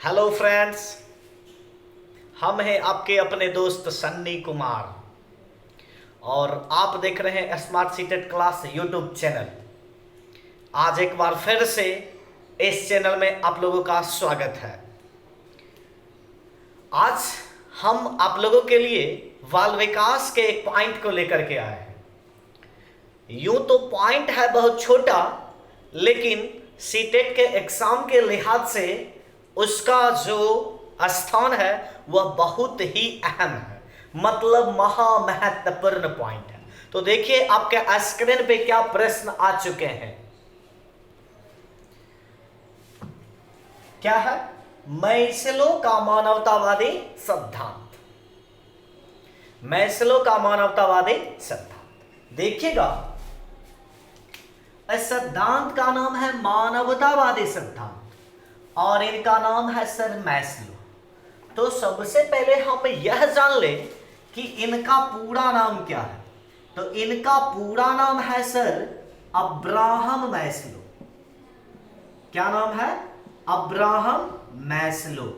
Hello friends, हम हैं आपके अपने दोस्त सन्नी कुमार और आप देख रहे हैं smart seated class YouTube channel. आज एक बार फिर से इस चैनल में आप लोगों का स्वागत है। आज हम आप लोगों के लिए बाल विकास के एक पॉइंट को लेकर के आए हैं। यूं तो पॉइंट है बहुत छोटा, लेकिन सीटेट के एग्जाम के लिहाज से उसका जो स्थान है वह बहुत ही अहम है, मतलब महत्वपूर्ण पॉइंट है। तो देखिए आपके स्क्रीन पे क्या प्रश्न आ चुके हैं। क्या है? मैस्लो का मानवतावादी सिद्धांत। मैस्लो का मानवतावादी सिद्धांत देखिएगा, इस सिद्धांत का नाम है मानवतावादी सिद्धांत और इनका नाम है सर मैस्लो। तो सबसे पहले हम यह जान लें कि इनका पूरा नाम क्या है। तो इनका पूरा नाम है सर अब्राहम मैस्लो। क्या नाम है? Abraham Maslow.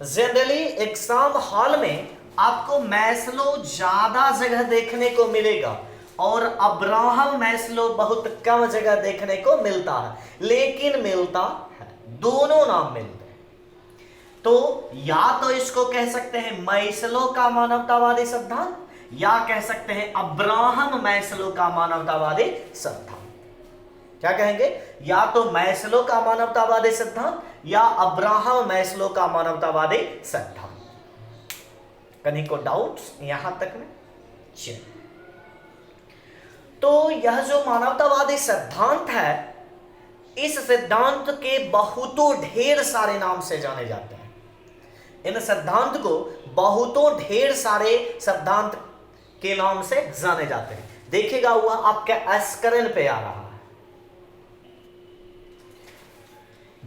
Generally exam hall में आपको मैस्लो ज्यादा जगह देखने को मिलेगा और अब्राहम मैस्लो बहुत कम जगह देखने को मिलता है, लेकिन मिलता है, दोनों नाम मिलते हैं। तो या तो इसको कह सकते हैं मैस्लो का मानवतावादी सिद्धांत या कह सकते हैं अब्राहम मैस्लो का मानवतावादी सिद्धांत। क्या कहेंगे? या तो मैस्लो का मानवतावादी सिद्धांत या अब्राहम मैस्लो का मानवतावादी सिद्धांत। कहीं को डाउट्स यहां तक में? चलिए, तो यह जो मानवतावादी सिद्धांत है, इस सिद्धांत के बहुतों ढेर सारे नाम से जाने जाते हैं। इन सिद्धांत को बहुतों ढेर सारे सिद्धांत के नाम से जाने जाते हैं। देखिएगा वह आपके स्क्रीन पे आ रहा है।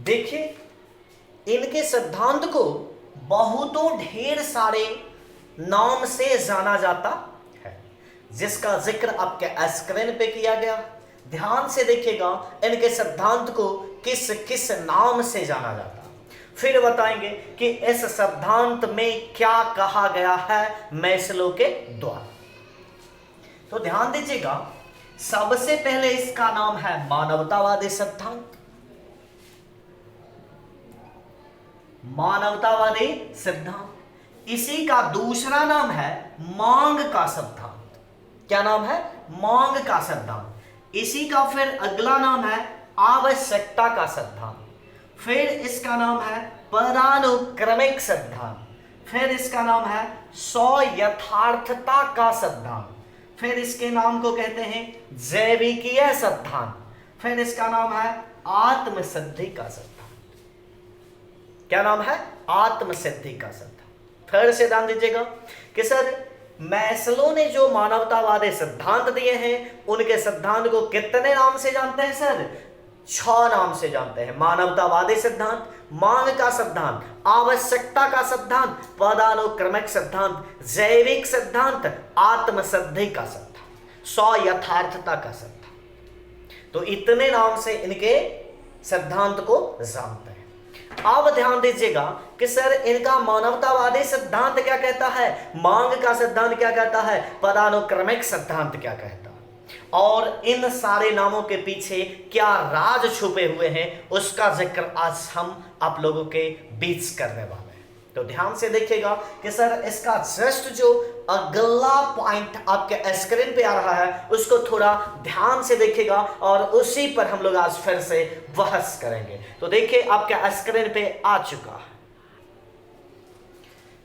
देखिए, इनके सिद्धांत को बहुतों ढेर सारे नाम से जाना जाता है, जिसका जिक्र आपके स्क्रीन पे किया गया। ध्यान से देखिएगा इनके सिद्धांत को किस किस नाम से जाना जाता है, फिर बताएंगे कि इस सिद्धांत में क्या कहा गया है मैस्लो के द्वारा। तो ध्यान दीजिएगा, सबसे पहले इसका नाम है मानवतावादी सिद्धांत। मानवतावादी सिद्धांत। इसी का दूसरा नाम है मांग का सिद्धांत। क्या नाम है? मांग का सिद्धांत। इसी का फिर अगला नाम है आवश्यकता का सिद्धांत। फिर इसका नाम है पदानुक्रमिक सिद्धांत। फिर इसका नाम है स्वयथार्थता का सिद्धांत। फिर इसके नाम को कहते हैं जैविकीय सिद्धांत। फिर इसका नाम है आत्मसिद्धि का सिद्धांत। क्या नाम है? आत्मसिद्धि का सिद्धांत। फिर से ध्यान दीजिएगा कि सर मैस्लो ने जो मानवतावादी सिद्धांत दिए हैं, उनके सिद्धांत को कितने नाम से जानते हैं सर? 6 नाम से जानते हैं। मानवतावादी सिद्धांत, मांग का सिद्धांत, आवश्यकता का सिद्धांत, पदानुक्रमिक सिद्धांत, जैविक सिद्धांत, आत्मसिद्धि का सिद्धांत, स्वयथार्थता का सिद्धांत। तो इतने नाम से इनके सिद्धांत को जानते हैं। अब ध्यान दीजिएगा कि सर इनका मानवतावादी सिद्धांत क्या कहता है, मांग का सिद्धांत क्या कहता है, पदानुक्रमिक सिद्धांत क्या कहता है, और इन सारे नामों के पीछे क्या राज छुपे हुए हैं, उसका जिक्र आज हम आप लोगों के बीच करने वाले हैं। तो ध्यान से देखिएगा कि सर इसका जस्ट जो अगला पॉइंट आपके स्क्रीन पे आ रहा है, उसको थोड़ा ध्यान से देखिएगा और उसी पर हम लोग आज फिर से बहस करेंगे। तो देखिए आपके स्क्रीन पे आ चुका है।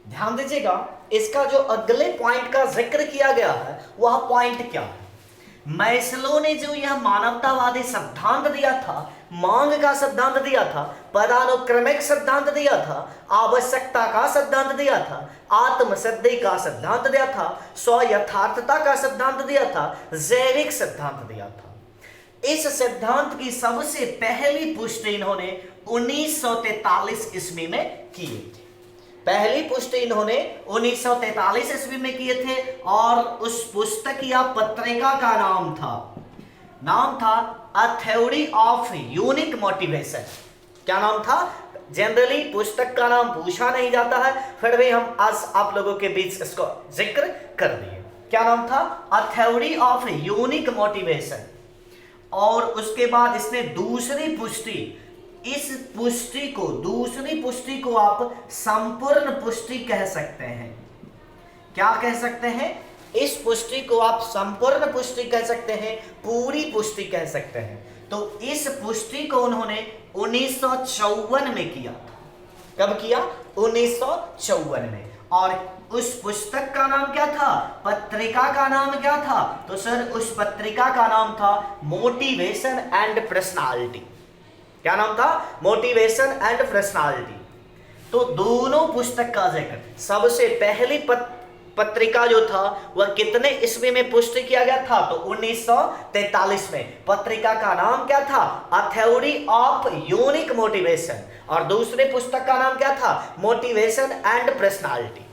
ध्यान दीजिएगा, इसका जो अगले पॉइंट का जिक्र किया गया है वह पॉइंट क्या है? मैस्लो ने जो यह मानवतावादी सिद्धांत दिया था, मांग का सिद्धांत दिया था, पदानुक्रमिक सिद्धांत दिया था, आवश्यकता का सिद्धांत दिया था, आत्मसिद्धि का सिद्धांत दिया था, स्वयथार्थता का सिद्धांत दिया था, जैविक सिद्धांत दिया था। इस सिद्धांत की सबसे पहली पुष्टि इन्होंने 1943 ईस्वी में की थी। पहली पुष्टि इन्होंने 1943 ईस्वी में किए थे और उस पुस्तक या पत्रिका का नाम था a theory of unique motivation. क्या नाम था? जनरली पुस्तक का नाम पूछा नहीं जाता है, फिर भी हम आज आप लोगों के बीच इसको जिक्र कर दिए। क्या नाम था? A theory of unique motivation. और उसके बाद इसने दूसरी पुष्टि, इस पुष्टि को, दूसरी पुष्टि को आप संपूर्ण पुष्टि कह सकते हैं। क्या कह सकते हैं? इस पुष्टि को आप संपूर्ण पुष्टि कह सकते हैं, पूरी पुष्टि कह सकते हैं। तो इस पुष्टि को उन्होंने 1954 में किया था। कब किया? 1954 में। और उस पुस्तक का नाम क्या था? पत्रिका का नाम क्या था? तो सर उस पत्रिका का नाम था मोटिवेशन एंड पर्सनालिटी। क्या नाम था? Motivation and personality. तो दोनों पुस्तक का जिक्र, सबसे पहली पत्रिका जो था वह कितने ईस्वी में पुष्टि किया गया था? तो 1943 में। पत्रिका का नाम क्या था? A theory of unique motivation. और दूसरे पुस्तक का नाम क्या था? Motivation and personality.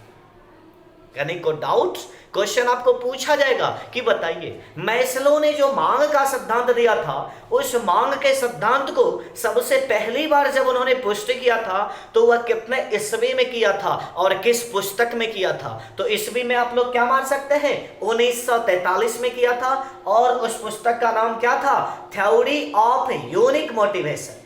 यानी को डाउट्स क्वेश्चन आपको पूछा जाएगा कि बताइए मैस्लो ने जो मांग का सिद्धांत दिया था, उस मांग के सिद्धांत को सबसे पहली बार जब उन्होंने पुष्टि किया था तो वह कितने ईस्वी में किया था और किस पुस्तक में किया था? तो ईस्वी में आप लोग क्या मान सकते हैं? 1943 में किया था। और उस पुस्तक का नाम क्या था? Theory of unique motivation.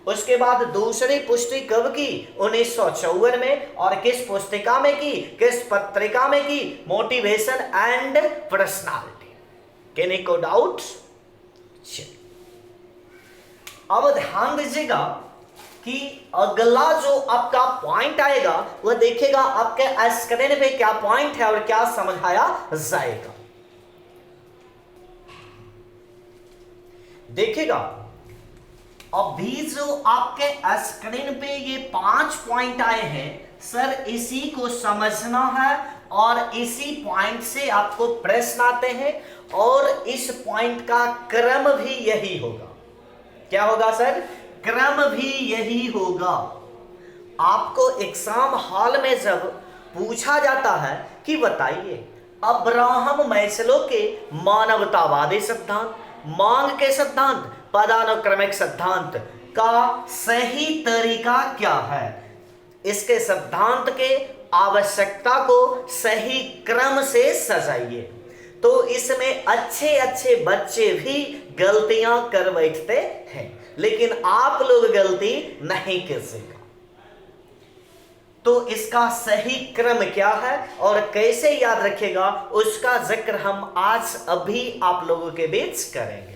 उसके बाद दूसरी पुष्टि कब की? 1954 में। और किस पुस्तिका में की? किस पत्रिका में की? Motivation and personality. किन्हीं को डाउट्स? अब ध्यान दीजिएगा कि अगला जो आपका पॉइंट आएगा वह देखिएगा आपके स्क्रीन पे क्या पॉइंट है और क्या समझाया जाएगा। देखिएगा अभी जो आपके स्क्रीन पे ये 5 पॉइंट आए हैं, सर इसी को समझना है और इसी पॉइंट से आपको प्रश्न आते हैं और इस पॉइंट का क्रम भी यही होगा। क्या होगा सर? क्रम भी यही होगा। आपको एग्जाम हॉल में जब पूछा जाता है कि बताइए अब्राहम मैस्लो के मानवतावादी सिद्धांत, मांग के सिद्धांत, पदानुक्रमिक सिद्धांत का सही तरीका क्या है, इसके सिद्धांत के आवश्यकता को सही क्रम से सजाइए। तो इसमें अच्छे अच्छे बच्चे भी गलतियां कर बैठते हैं, लेकिन आप लोग गलती नहीं कर सकेगा। तो इसका सही क्रम क्या है और कैसे याद रखेगा, उसका जिक्र हम आज अभी आप लोगों के बीच करेंगे।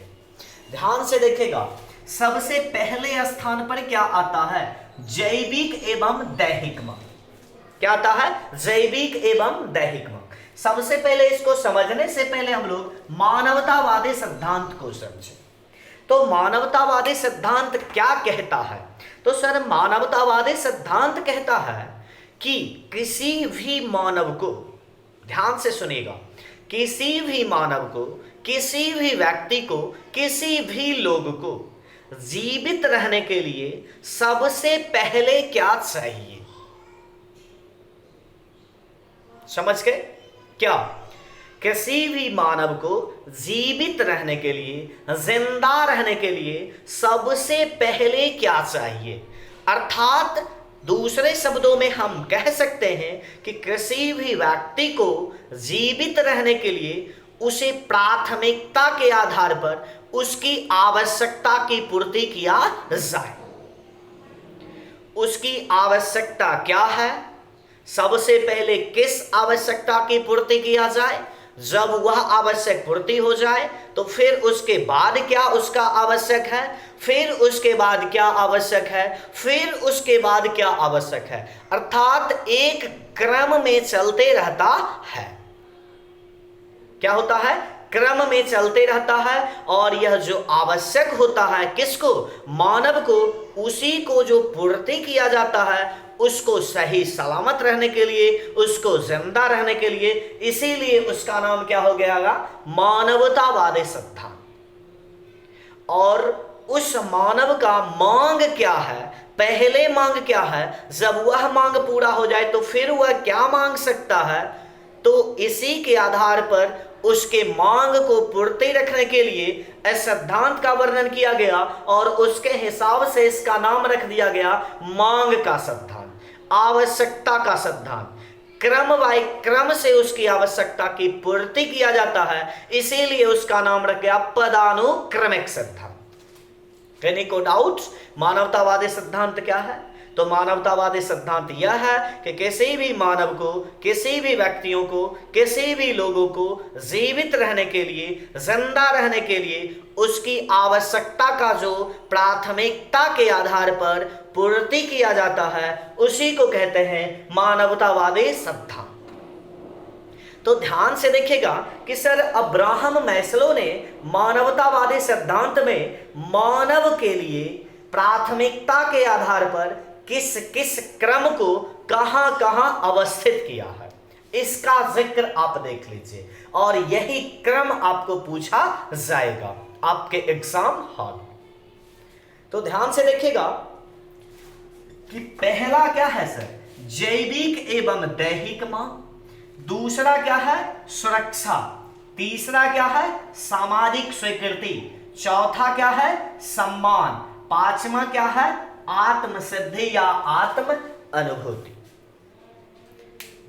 ध्यान से देखिएगा, सबसे पहले स्थान पर क्या आता है? जैविक एवं दैहिक मांग। क्या आता है? जैविक एवं दैहिक मांग। सबसे पहले इसको समझने से पहले हम लोग मानवतावादी सिद्धांत को समझें। तो मानवतावादी सिद्धांत क्या कहता है? तो सर मानवतावादी सिद्धांत कहता है कि किसी भी मानव को, ध्यान से सुनिएगा, किसी भी मानव को, किसी भी व्यक्ति को, किसी भी लोग को जीवित रहने के लिए सबसे पहले क्या चाहिए? समझ गए? क्या? किसी भी मानव को जीवित रहने के लिए, जिंदा रहने के लिए सबसे पहले क्या चाहिए? अर्थात दूसरे शब्दों में हम कह सकते हैं कि किसी भी व्यक्ति को जीवित रहने के लिए उसे प्राथमिकता के आधार पर उसकी आवश्यकता की पूर्ति किया जाए। उसकी आवश्यकता क्या है? सबसे पहले किस आवश्यकता की पूर्ति किया जाए? जब वह आवश्यक पूर्ति हो जाए तो फिर उसके बाद क्या उसका आवश्यक है, फिर उसके बाद क्या आवश्यक है, फिर उसके बाद क्या आवश्यक है। अर्थात एक क्रम में चलते रहता है। क्या होता है? क्रम में चलते रहता है। और यह जो आवश्यक होता है किसको? मानव को। उसी को जो पूर्ति किया जाता है उसको सही सलामत रहने के लिए, उसको जिंदा रहने के लिए, इसीलिए उसका नाम क्या हो गया? मानवतावादी सिद्धांत। और उस मानव का मांग क्या है? पहले मांग क्या है? जब वह मांग पूरा हो जाए तो फिर वह क्या मांग सकता है? तो इसी के आधार पर उसके मांग को पूर्ति रखने के लिए इस सिद्धांत का वर्णन किया गया और उसके हिसाब से इसका नाम रख दिया गया मांग का सिद्धांत, आवश्यकता का सिद्धांत। क्रम बाय क्रम से उसकी आवश्यकता की पूर्ति किया जाता है, इसीलिए उसका नाम रख गया पदानुक्रमिक सिद्धांत। किन्हीं को डाउट मानवतावादी सिद्धांत क्या है? तो मानवतावादी सिद्धांत यह है कि किसी भी मानव को, किसी भी व्यक्तियों को, किसी भी लोगों को जीवित रहने के लिए, जिंदा रहने के लिए उसकी आवश्यकता का जो प्राथमिकता के आधार पर पूर्ति किया जाता है, उसी को कहते हैं मानवतावादी सिद्धांत। तो ध्यान से देखिएगा कि सर अब्राहम मैस्लो ने मानवतावादी सिद्धांत में मानव के लिए प्राथमिकता के आधार पर किस किस क्रम को कहां कहां अवस्थित किया है, इसका जिक्र आप देख लीजिए और यही क्रम आपको पूछा जाएगा आपके एग्जाम हॉल में। तो ध्यान से देखिएगा कि पहला क्या है सर? जैविक एवं दैहिक मांग। दूसरा क्या है? सुरक्षा। तीसरा क्या है? सामाजिक स्वीकृति। चौथा क्या है? सम्मान। पांचवा क्या है? आत्म सिद्धि या आत्म अनुभूति।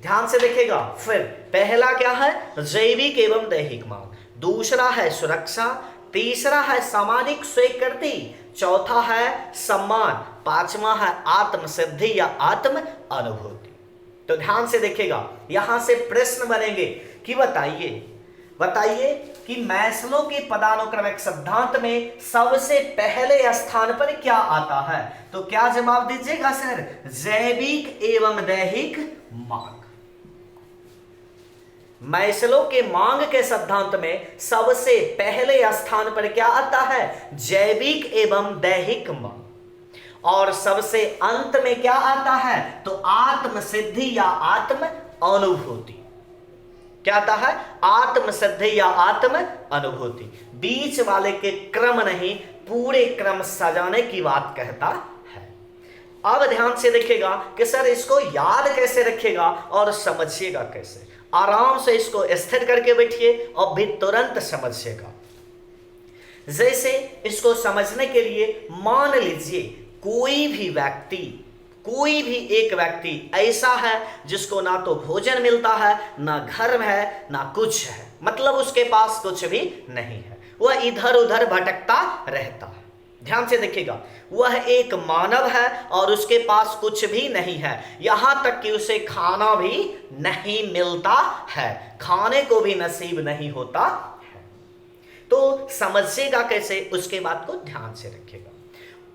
ध्यान से देखिएगा, फिर पहला क्या है? जैविक एवं दैहिक मांग। दूसरा है सुरक्षा। तीसरा है सामाजिक स्वीकृति। चौथा है सम्मान। पांचवा है आत्म सिद्धि या आत्म अनुभूति। तो ध्यान से देखिएगा, यहां से प्रश्न बनेंगे कि बताइए कि मैस्लो के पदानुक्रमिक सिद्धांत में सबसे पहले स्थान पर क्या आता है? तो क्या जवाब दीजिएगा सर? जैविक एवं दैहिक मांग। मैस्लो के मांग के सिद्धांत में सबसे पहले स्थान पर क्या आता है? जैविक एवं दैहिक मांग। और सबसे अंत में क्या आता है? तो आत्म सिद्धि या आत्म अनुभूति। क्या आता है? आत्म सिद्धि या आत्म अनुभूति। बीच वाले के क्रम नहीं, पूरे क्रम सजाने की बात कहता है। अब ध्यान से देखिएगा कि सर इसको याद कैसे रखिएगा और समझिएगा कैसे। आराम से इसको स्थिर करके बैठिए और भी तुरंत समझिएगा। जैसे इसको समझने के लिए मान लीजिए कोई भी एक व्यक्ति ऐसा है जिसको ना तो भोजन मिलता है, ना घर है, ना कुछ है, मतलब उसके पास कुछ भी नहीं है, वह इधर उधर भटकता रहता है। ध्यान से देखिएगा, वह एक मानव है और उसके पास कुछ भी नहीं है, यहां तक कि उसे खाना भी नहीं मिलता है, खाने को भी नसीब नहीं होता है। तो समझिएगा कैसे, उसके बात को ध्यान से रखिएगा।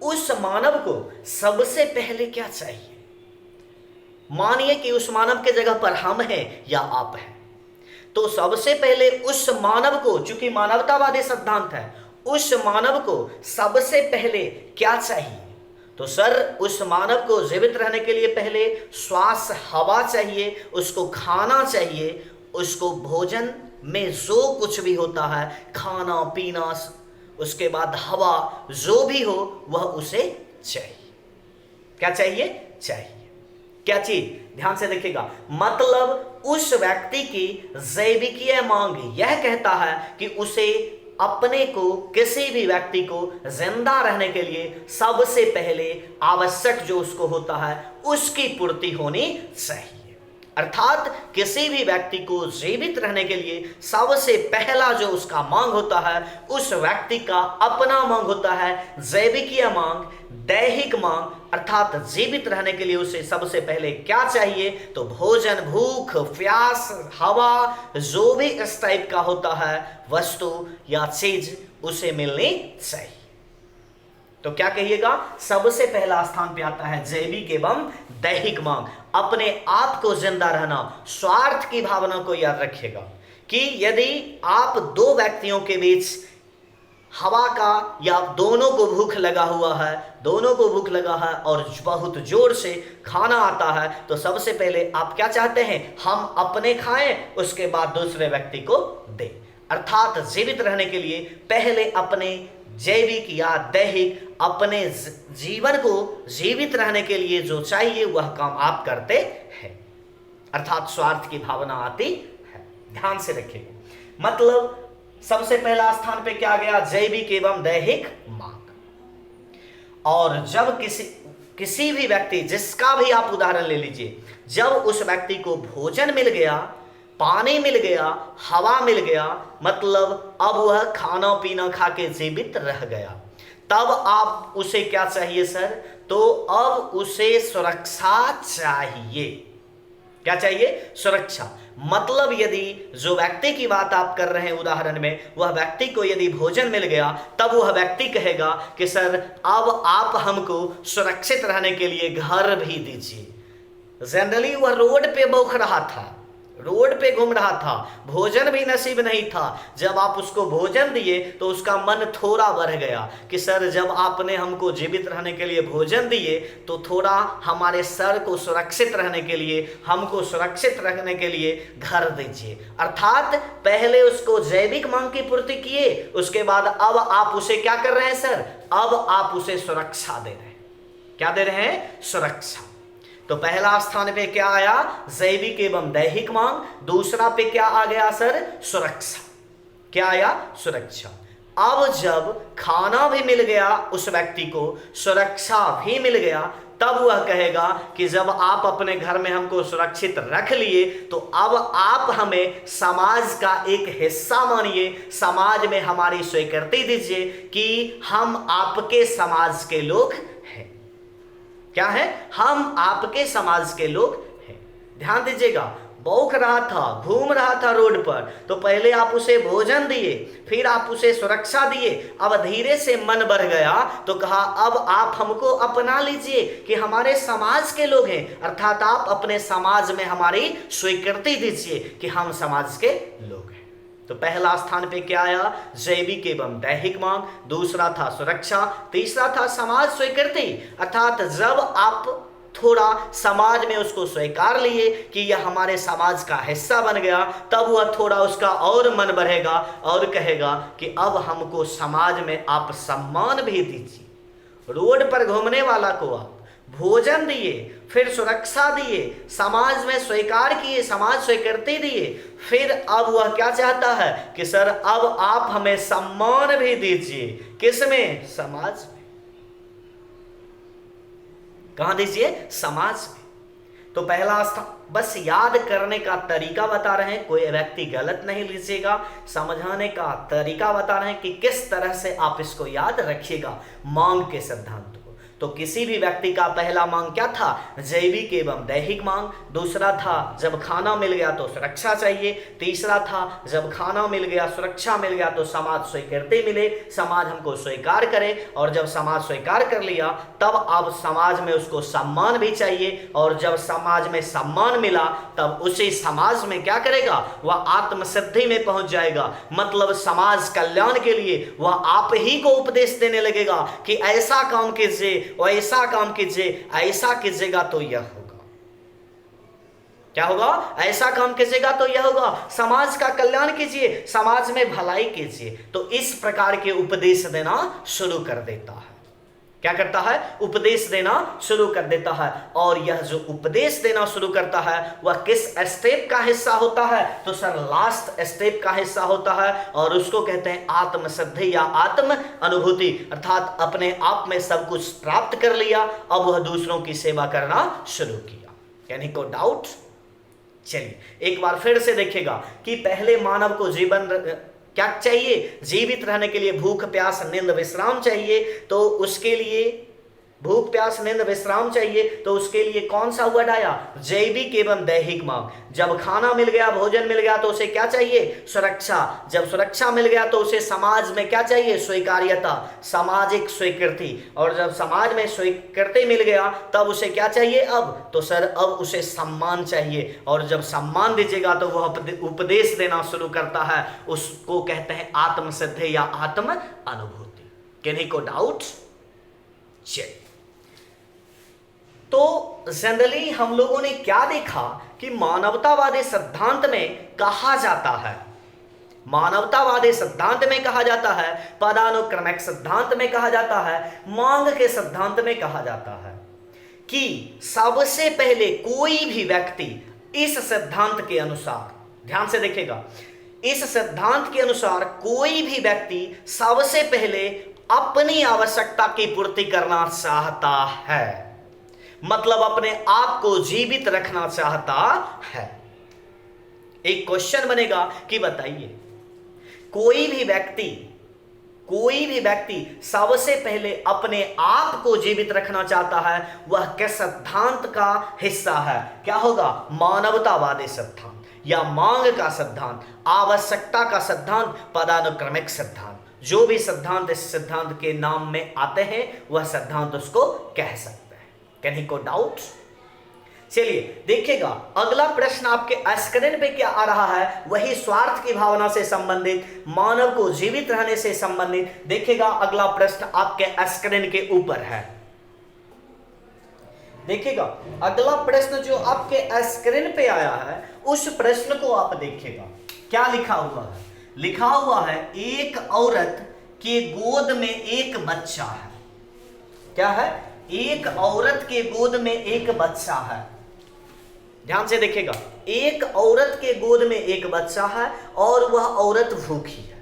उस मानव को सबसे पहले क्या चाहिए? मानिए कि उस मानव के जगह पर हम हैं या आप हैं, तो सबसे पहले उस मानव को, चूंकि मानवतावादी सिद्धांत है, उस मानव को सबसे पहले क्या चाहिए? तो सर उस मानव को जीवित रहने के लिए पहले श्वास हवा चाहिए, उसको खाना चाहिए, उसको भोजन में जो कुछ भी होता है, खाना पीना, उसके बाद हवा, जो भी हो वह उसे चाहिए। क्या चाहिए? क्या चीज? ध्यान से देखिएगा, मतलब उस व्यक्ति की जैविकीय मांग यह कहता है कि उसे अपने को, किसी भी व्यक्ति को जिंदा रहने के लिए सबसे पहले आवश्यक जो उसको होता है उसकी पूर्ति होनी चाहिए। अर्थात किसी भी व्यक्ति को जीवित रहने के लिए सबसे पहला जो उसका मांग होता है, उस व्यक्ति का अपना मांग होता है जैविकीय मांग, दैहिक मांग। अर्थात जीवित रहने के लिए उसे सबसे पहले क्या चाहिए? तो भोजन, भूख, प्यास, हवा, जो भी इस टाइप का होता है वस्तु या चीज उसे मिलनी चाहिए। तो क्या कहिएगा? सबसे पहला स्थान पे आता है जैविक एवं दैहिक मांग। अपने आप को जिंदा रहना, स्वार्थ की भावना को याद रखिएगा कि यदि आप दो व्यक्तियों के बीच हवा का, या दोनों को भूख लगा है और बहुत जोर से खाना आता है, तो सबसे पहले आप क्या चाहते हैं? हम अपने खाएं, उसके बाद दूसरे व्यक्ति को दें। अर्थात जीवित रहने के लिए पहले अपने जैविक या दैहिक, अपने जीवन को जीवित रहने के लिए जो चाहिए वह काम आप करते हैं, अर्थात स्वार्थ की भावना आती है। ध्यान से रखिएगा। मतलब सबसे पहला स्थान पे क्या गया, जैविक एवं दैहिक मांग। और जब किसी भी व्यक्ति, जिसका भी आप उदाहरण ले लीजिए, जब उस व्यक्ति को भोजन मिल गया, पानी मिल गया, हवा मिल गया, मतलब अब वह खाना पीना खा के जीवित रह गया, तब आप उसे क्या चाहिए सर, तो अब उसे सुरक्षा चाहिए। क्या चाहिए, सुरक्षा। मतलब यदि जो व्यक्ति की बात आप कर रहे हैं उदाहरण में, वह व्यक्ति को यदि भोजन मिल गया, तब वह व्यक्ति कहेगा कि सर अब आप हमको सुरक्षित रहने के लिए घर भी दीजिए। जनरली वह रोड पे बौख रहा था, रोड पे घूम रहा था, भोजन भी नसीब नहीं था। जब आप उसको भोजन दिए तो उसका मन थोड़ा बढ़ गया कि सर जब आपने हमको जीवित रहने के लिए भोजन दिए तो थोड़ा हमारे सर को सुरक्षित रहने के लिए, हमको सुरक्षित रखने के लिए घर दीजिए। अर्थात पहले उसको जैविक मांग की पूर्ति किए, उसके बाद अब आप उसे क्या कर रहे हैं सर, अब आप उसे सुरक्षा दे रहे हैं। क्या दे रहे हैं, सुरक्षा। तो पहला स्थान पे क्या आया, जैविक एवं दैहिक मांग। दूसरा पे क्या आ गया सर, सुरक्षा। क्या आया, सुरक्षा। अब जब खाना भी मिल गया उस व्यक्ति को, सुरक्षा भी मिल गया, तब वह कहेगा कि जब आप अपने घर में हमको सुरक्षित रख लिए तो अब आप हमें समाज का एक हिस्सा मानिए, समाज में हमारी स्वीकृति दीजिए कि हम आपके समाज के लोग हैं। क्या है, हम आपके समाज के लोग हैं। ध्यान दीजिएगा, बौख रहा था, घूम रहा था रोड पर, तो पहले आप उसे भोजन दिए, फिर आप उसे सुरक्षा दिए। अब धीरे से मन बढ़ गया तो कहा अब आप हमको अपना लीजिए कि हमारे समाज के लोग हैं, अर्थात आप अपने समाज में हमारी स्वीकृति दीजिए कि हम समाज के लोग हैं। तो पहला स्थान पे क्या आया, जैविक एवं दैहिक मांग। दूसरा था सुरक्षा। तीसरा था समाज स्वीकृति, अर्थात जब आप थोड़ा समाज में उसको स्वीकार लिए कि यह हमारे समाज का हिस्सा बन गया, तब वह थोड़ा उसका और मन बढ़ेगा और कहेगा कि अब हमको समाज में आप सम्मान भी दीजिए। रोड पर घूमने वाला को आप भोजन दिए, फिर सुरक्षा दिए, समाज में स्वीकार किए, समाज स्वीकृति दिए, फिर अब वह क्या चाहता है कि सर अब आप हमें सम्मान भी दीजिए। किसमें, समाज में। कहां दीजिए, समाज में। तो पहला स्थान, बस याद करने का तरीका बता रहे हैं, कोई व्यक्ति गलत नहीं लीजिएगा, समझाने का तरीका बता रहे हैं कि किस तरह से आप इसको याद रखिएगा मांग के सिद्धांत को। तो किसी भी व्यक्ति का पहला मांग क्या था, जैविक एवं दैहिक मांग। दूसरा था जब खाना मिल गया तो सुरक्षा चाहिए। तीसरा था जब खाना मिल गया, सुरक्षा मिल गया तो समाज स्वीकृति मिले, समाज हमको स्वीकार करे, और जब समाज स्वीकार कर लिया तब अब समाज में उसको सम्मान भी चाहिए, और जब समाज में सम्मान मिला तब उसी समाज में क्या करेगा, वह आत्मसिद्धि में पहुंच जाएगा। मतलब समाज कल्याण के लिए वह आप ही को उपदेश देने लगेगा कि ऐसा काम कीजिए, ऐसा काम कीजिए, ऐसा कीजिएगा तो यह होगा। क्या होगा, ऐसा काम कीजिएगा तो यह होगा। समाज का कल्याण कीजिए, समाज में भलाई कीजिए। तो इस प्रकार के उपदेश देना शुरू कर देता है। क्या करता है, उपदेश देना शुरू कर देता है। और यह जो उपदेश देना शुरू करता है वह किस स्टेप का हिस्सा होता है, तो सर लास्ट स्टेप का हिस्सा होता है, और उसको कहते हैं आत्मसिद्धि या आत्म अनुभूति। अर्थात अपने आप में सब कुछ प्राप्त कर लिया, अब वह दूसरों की सेवा करना शुरू किया। यानी को डाउट। चलिए एक बार फिर से देखिएगा कि पहले मानव को जीवन क्या चाहिए, जीवित रहने के लिए भूख प्यास नींद विश्राम चाहिए। तो उसके लिए भूख प्यास नींद विश्राम चाहिए, तो उसके लिए कौन सा वर्ड आया, जैविक एवं दैहिक मांग। जब खाना मिल गया, भोजन मिल गया तो उसे क्या चाहिए, सुरक्षा। जब सुरक्षा मिल गया तो उसे समाज में क्या चाहिए, स्वीकार्यता, सामाजिक स्वीकृति। और जब समाज में स्वीकृति मिल गया तब उसे क्या चाहिए अब, तो सर अब उसे सम्मान चाहिए। और जब सम्मान दीजिएगा तो वह उपदेश देना शुरू करता है, उसको कहते हैं आत्मसिद्धि या आत्म अनुभूति। किन्हीं को डाउट। चलिए, तो जनरली हम लोगों ने क्या देखा कि मानवतावादी सिद्धांत में कहा जाता है, मानवतावादी सिद्धांत में कहा जाता है, पदानुक्रमिक सिद्धांत में कहा जाता है, मांग के सिद्धांत में कहा जाता है कि सबसे पहले कोई भी व्यक्ति इस सिद्धांत के अनुसार, ध्यान से देखिएगा, इस सिद्धांत के अनुसार कोई भी व्यक्ति सबसे पहले अपनी आवश्यकता की पूर्ति करना चाहता है, मतलब अपने आप को जीवित रखना चाहता है। एक क्वेश्चन बनेगा कि बताइए, कोई भी व्यक्ति सबसे पहले अपने आप को जीवित रखना चाहता है, वह किस सिद्धांत का हिस्सा है? क्या होगा? मानवतावादी सिद्धांत या मांग का सिद्धांत, आवश्यकता का सिद्धांत, पदानुक्रमिक सिद्धांत। जो भी सिद्धांत इस सिद्धांत के नाम में आते हैं वह सिद्धांत उसको कह सकते हैं। कहीं को डाउट? चलिए देखिएगा, अगला प्रश्न आपके स्क्रीन पे क्या आ रहा है, वही स्वार्थ की भावना से संबंधित, मानव को जीवित रहने से संबंधित। देखिएगा अगला प्रश्न आपके स्क्रीन के ऊपर है। देखिएगा अगला प्रश्न जो आपके स्क्रीन पे आया है, उस प्रश्न को आप देखिएगा क्या लिखा हुआ है। लिखा हुआ है, एक औरत के गोद में एक बच्चा है। क्या है? एक औरत के गोद में एक बच्चा है। ध्यान से देखिएगा, एक औरत के गोद में एक बच्चा है और वह औरत भूखी है।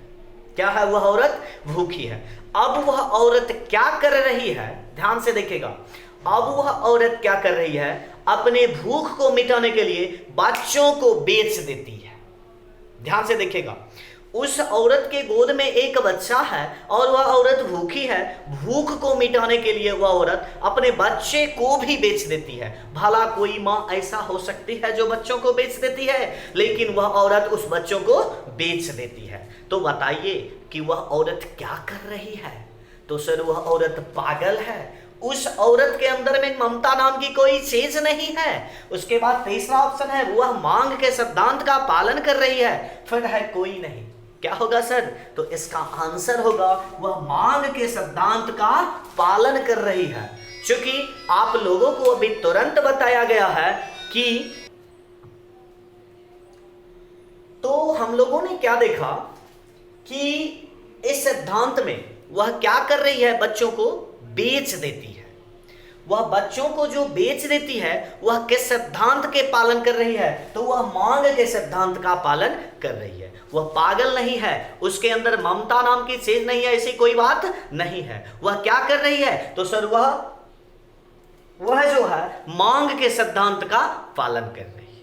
क्या है? वह औरत भूखी है। अब वह औरत क्या कर रही है? ध्यान से देखिएगा, अब वह औरत क्या कर रही है? अपने भूख को मिटाने के लिए बच्चों को बेच देती है। ध्यान से देखिएगा, उस औरत के गोद में एक बच्चा है और वह औरत भूखी है। भूख को मिटाने के लिए वह औरत अपने बच्चे को भी बेच देती है। भला कोई मां ऐसा हो सकती है जो बच्चों को बेच देती है? लेकिन वह औरत उस बच्चों को बेच देती है। तो बताइए कि वह औरत क्या कर रही है? तो सर वह औरत पागल है। उस औरत के अंदर में ममता नाम की कोई चीज नहीं है। उसके बाद तीसरा ऑप्शन है, वह मांग के सिद्धांत का पालन कर रही है। फिर है कोई नहीं। क्या होगा सर? तो इसका आंसर होगा, वह मांग के सिद्धांत का पालन कर रही है। क्योंकि आप लोगों को अभी तुरंत बताया गया है कि, तो हम लोगों ने क्या देखा कि इस सिद्धांत में वह क्या कर रही है? बच्चों को बेच देती है। वह बच्चों को जो बेच देती है वह किस सिद्धांत के पालन कर रही है? तो वह मांग के सिद्धांत का पालन कर रही है। वह पागल नहीं है, उसके अंदर ममता नाम की चीज नहीं है, ऐसी कोई बात नहीं है। वह क्या कर रही है? तो सर वह जो है मांग के सिद्धांत का पालन कर रही है।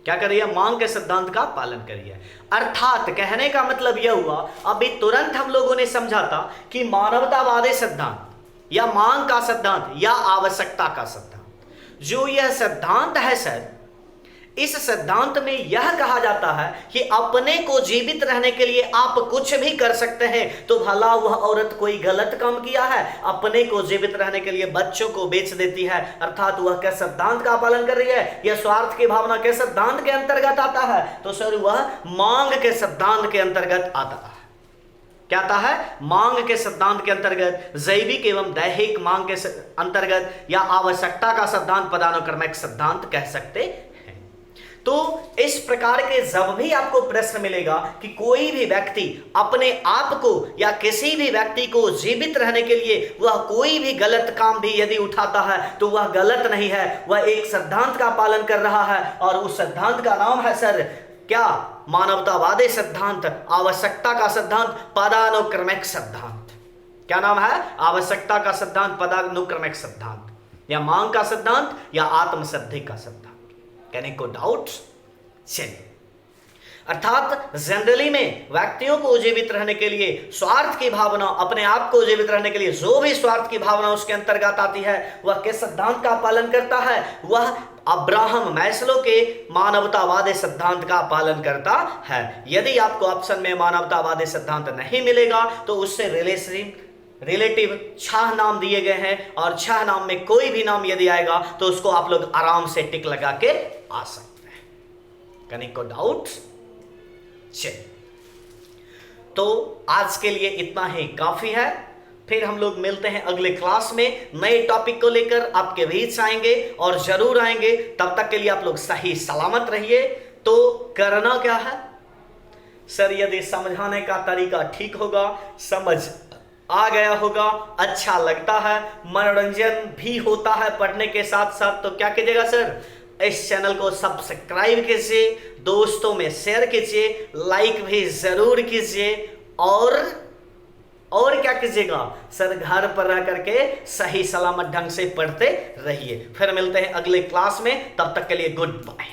क्या कर रही है? मांग के सिद्धांत का पालन कर रही है। अर्थात कहने का मतलब यह हुआ, अभी तुरंत हम लोगों ने समझा था कि मानवतावादी सिद्धांत या मांग का सिद्धांत या आवश्यकता का सिद्धांत, जो यह सिद्धांत है सर, इस सिद्धांत में यह कहा जाता है कि अपने को जीवित रहने के लिए आप कुछ भी कर सकते हैं। तो भला वह औरत कोई गलत काम किया है? अपने को जीवित रहने के लिए बच्चों को बेच देती है, अर्थात वह किस सिद्धांत का पालन कर रही है? यह स्वार्थ की भावना के सिद्धांत के अंतर्गत आता है। तो सर वह मांग के सिद्धांत के अंतर्गत आता है। क्या आता है? मांग के सिद्धांत के अंतर्गत, जैविक एवं दैहिक मांग के अंतर्गत, या आवश्यकता का सिद्धांत, पदानुक्रमिक सिद्धांत कह सकते हैं। तो इस प्रकार के जब भी आपको प्रश्न मिलेगा कि कोई भी व्यक्ति अपने आप को या किसी भी व्यक्ति को जीवित रहने के लिए वह कोई भी गलत काम भी यदि उठाता है तो वह गलत नहीं है, वह एक सिद्धांत का पालन कर रहा है। और उस सिद्धांत का नाम है सर क्या? मानवतावादी सिद्धांत, आवश्यकता का सिद्धांत, पदानुक्रमिक सिद्धांत। क्या नाम है? आवश्यकता का सिद्धांत, पदानुक्रमिक सिद्धांत, या मांग का सिद्धांत, या आत्मसिद्धि का सिद्धांत। कहने को डाउट? चलिए, अर्थात जनरली में व्यक्तियों को जीवित रहने के लिए स्वार्थ की भावना, अपने आप को जीवित रहने के लिए जो भी स्वार्थ की भावना उसके अंतर्गत आती है, वह किस सिद्धांत का पालन करता है? वह अब्राहम मैस्लो के मानवतावादी सिद्धांत का पालन करता है। यदि आपको ऑप्शन में मानवतावादी सिद्धांत नहीं मिलेगा तो उससे रिलेटिव 6 नाम दिए गए हैं, और 6 नाम में कोई भी नाम यदि आएगा तो उसको आप लोग आराम से टिक लगा के आ सकते हैं। कहीं को डाउट? चलिए, तो आज के लिए इतना ही काफी है। फिर हम लोग मिलते हैं अगले क्लास में नए टॉपिक को लेकर आपके बीच आएंगे, और जरूर आएंगे। तब तक के लिए आप लोग सही सलामत रहिए। तो करना क्या है सर? यदि समझाने का तरीका ठीक होगा, समझ आ गया होगा, अच्छा लगता है, मनोरंजन भी होता है पढ़ने के साथ साथ, तो क्या कीजिएगा सर? इस चैनल को सब्सक्राइब कीजिए, दोस्तों में शेयर कीजिए, लाइक भी जरूर कीजिए और क्या कीजिएगा सर, घर पर रह करके सही सलामत ढंग से पढ़ते रहिए। फिर मिलते हैं अगले क्लास में, तब तक के लिए गुड बाय।